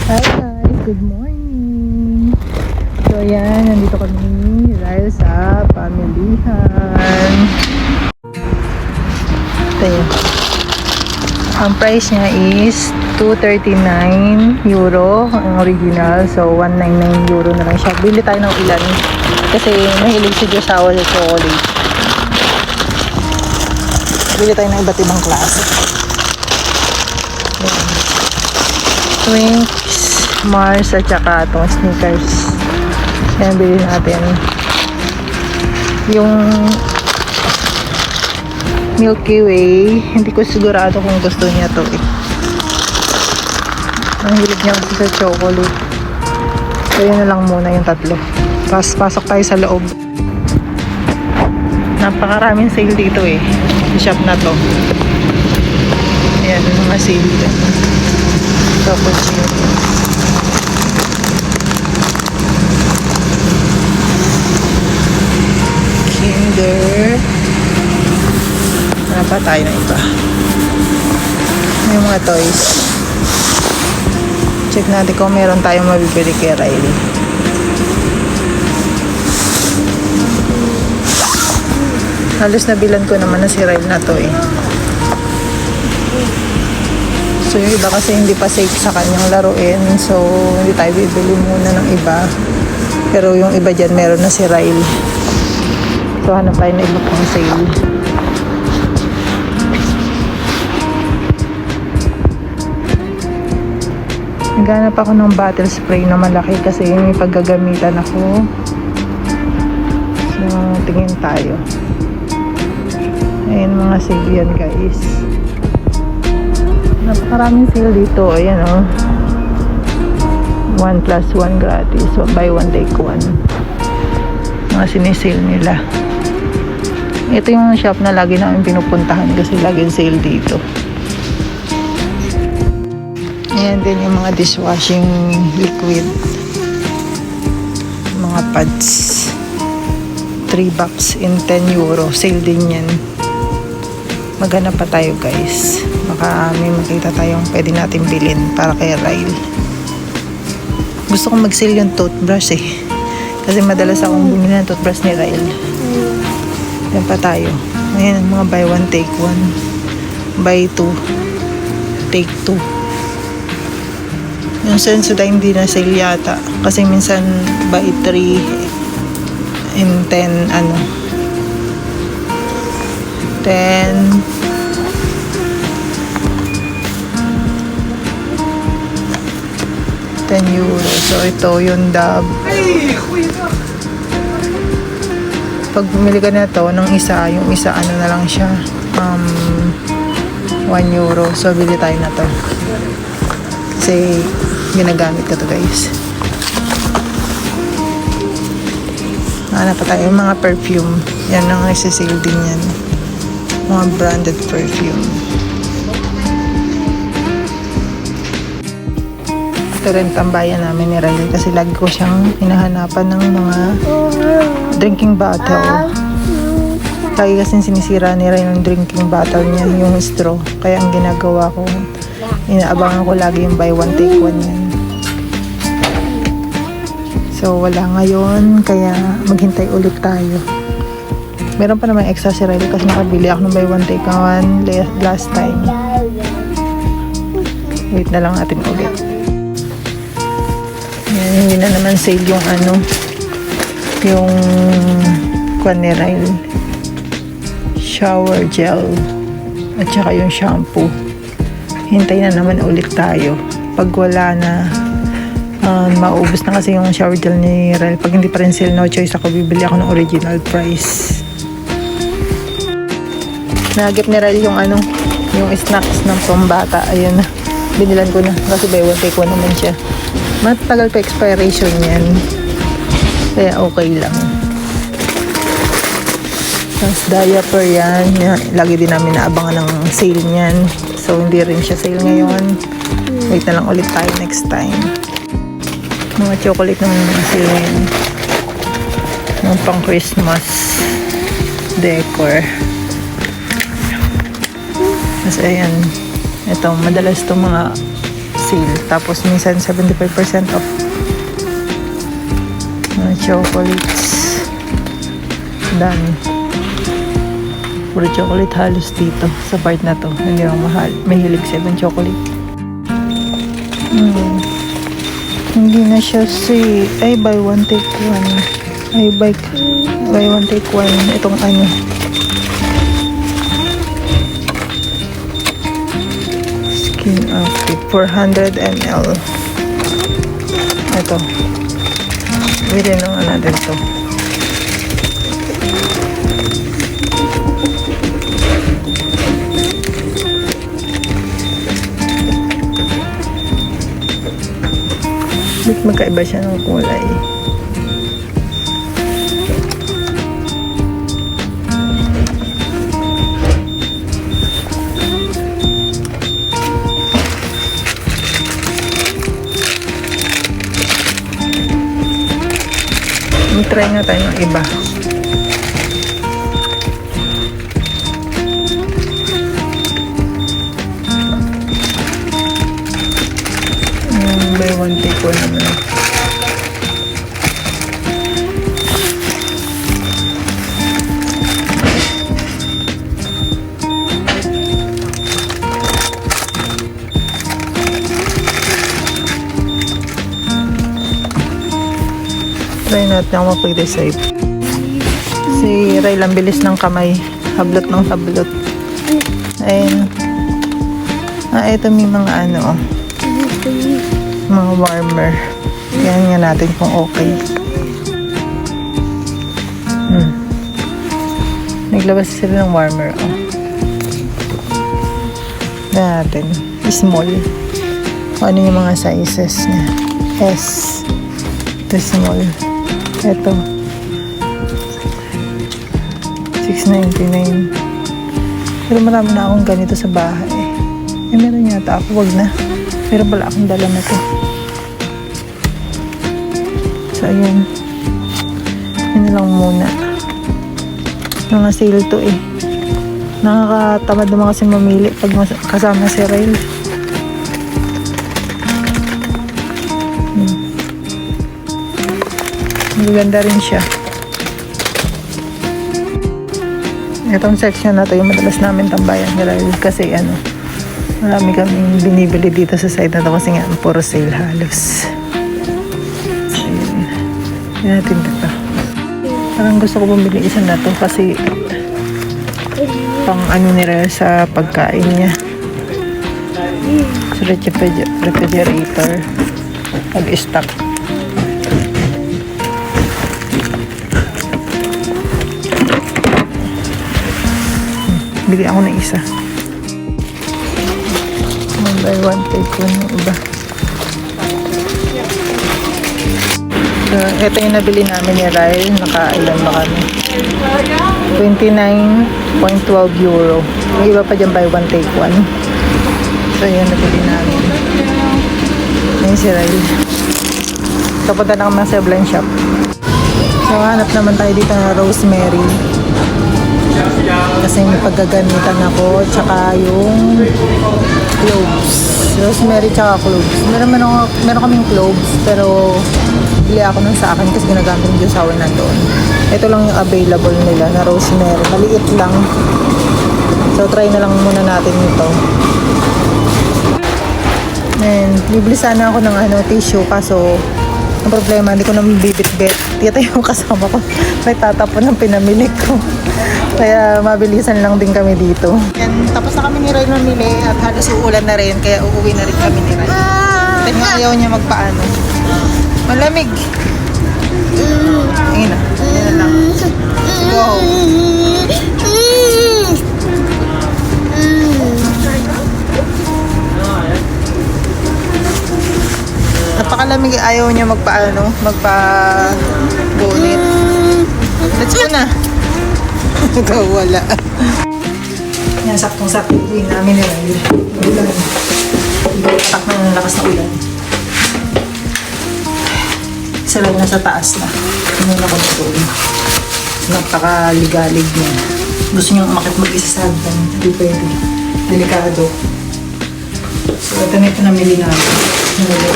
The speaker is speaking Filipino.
Hi guys, good morning. So ayan, nandito kami dahil sa pamilihan. Ito yun. Ang price niya is 239 euro ang original. So 199 euro na lang siya. Bili tayo ng ilan kasi mahilig si Josawa sa chocolate. Bili tayo ng iba't ibang klase. Ayan. Twinks, Mars at saka itong Snickers. Yan, bilhin natin. Yung Milky Way, hindi ko sigurado kung gusto niya to eh. Ang hilig niya kasi sa chocolate. So yun na lang muna yung tatlo. Tapos pasok tayo sa loob. Napakaraming sale dito eh. Yung shop na to. Ayan, mga sale dito. Tapos yun. Kinder. Wala pa tayo na iba. May mga toys. Check natin kung meron tayong mabibili kay Riley. Halos nabilan ko naman na si Riley na to eh. So yung iba kasi hindi pa safe sa kanyang laruin. So hindi tayo bibili muna ng iba. Pero yung iba dyan meron na si Riley. So hanap tayo na iba pang sale. Naghanap ako ng bottle spray na malaki kasi may paggagamitan ako. So tingin tayo. Ayan mga sale yan guys. Napakaraming sale dito. Ayan o. 1+1 gratis. So, buy one take one. Mga sinisale nila. Ito yung shop na lagi namin pinupuntahan kasi lagi sale dito. Ayan din yung mga dishwashing liquid. Mga pads. 3 bucks in 10 euro. Sale din yan. Maghanap pa tayo guys. Baka may makita tayong pwede natin bilhin para kay Ryle. Gusto kong mag-sale yung toothbrush eh. Kasi madalas akong bumili ng toothbrush ni Ryle. Yan pa tayo. Ayan, mga buy one take one. Buy two take two. Yung Sensodyne hindi na sale yata. Kasi minsan buy 3 in 10 ano. 10 euro. So ito yung Dove. Pag bumili ka na to ng isa, yung isa ano na lang siya 1 euro. So bili tayo na to kasi ginagamit ko to guys. Hanap pa tayo yung mga perfume. Yan ang nasa-sale din yan. Mga branded perfume. Ito rin tambayan namin ni Riley kasi lagi ko siyang hinahanapan ng mga drinking bottle. Lagi kasi sinisira ni Riley yung drinking bottle niya, yung straw. Kaya ang ginagawa ko, inaabangan ko lagi yung buy one take one yan. So wala ngayon, kaya maghintay ulit tayo. Meron pa naman extra si Riley kasi nakabili ako ng buy one take one last time. Wait na lang natin ulit. Yan, hindi na naman sale yung ano, yung kwan ni Riley. Shower gel at saka yung shampoo. Hintay na naman ulit tayo. Pag wala na, maubos na kasi yung shower gel ni Riley. Pag hindi pa rin sale, no choice ako, bibili ako ng original price. Nagip ni Riley yung ano, yung snacks ng pambata. Ayun na, binilan ko na kasi buy one take one naman siya. Matagal pa expiration yan, kaya okay lang. Tapos diaper yan, lagi din namin naabangan ng sale niyan. So hindi rin siya sale ngayon. Wait na lang ulit tayo next time. Mga chocolate naman mga sale ngayon. Yung pang Christmas decor. Tapos ayan, ito madalas itong mga sale. Tapos minsan 75% off. Mga chocolates. Dami. Puro chocolate halos dito sa part na to. Hindi ako mahal. Mahilig 7 chocolate. Hindi na siya ay buy one take one. Ay buy one take one. Itong ano. Skin Active 400 ml. Ito. Bilhin lang natin to. Ba't magkaiba siya ng kulay? Try nga tayo ng iba. Buy one take one naman. Try natin ako mapag-decide. Si Ray lang bilis ng kamay. Hablot ng hablot. Ayun. Ito may mga ano, mga warmer. Yan nga natin kung okay. Naglabas sila ng warmer. Natin. Small. Kung ano yung mga sizes niya. S. Ito small. Ito. $6.99. Pero marami na akong ganito sa bahay. Meron yata ako. Wag na. Pero pala akong dala na to. So, ayun. Yun na lang muna. Mga sale to eh. Nakakatamad naman kasi mamili pag kasama si Rail. Maganda rin siya. Itong section na to yung madalas namin tambayan ni Rail kasi ano, marami kaming binibili dito sa side na to kasi nga puro sale halos. So, yun. Yan natin dito. Parang gusto ko bumili isa na to kasi pang ano ni Rail sa pagkain niya. Sa refrigerator. Pag-stock. Bili ako ng isa. One by one, take one yung iba. So, ito yung nabili namin ni Ryle. Nakailan ba kami? €29.12. May iba pa dyan buy one, take one. So, yun nabili namin. Ayun si Ryle. So, punta na kami sa blind shop. So, hanap naman tayo dito na rosemary. Kasi may paggagamitan ako, tsaka yung cloves. Rosemary tsaka cloves. Meron kaming cloves, pero bili ako nun sa akin kasi ginagamit yung josawa na doon. Ito lang yung available nila na rosemary. Maliit lang. So, try na lang muna natin ito. And, bibili sana ako ng tissue, kaso ang problema, hindi ko na mabibit-bit. Ito yung kasama ko. May tatapon ng pinamili ko. Kaya mabilisan lang din kami dito. Yan, tapos na kami ni Roy mamili at halos uulan na rin. Kaya uuwi na rin kami ni Roy. Tignan nga ayaw niya magpaano. Malamig. Ayun na. Ayun na lang. Go. Napakalamig. Ayaw niya magpaano. Magpa-bonnet. Let's go na. Ikaw wala. Yan, saktong-sakto uwi namin nila. Ulan. Tak ng lakas na ulan. Sila nasa taas na. Hindi na control. Napakaligalig niya. Gusto niyang umakit mag-isa sa hagdan. Hindi pwede. Delikado. So, ito na ito namili natin.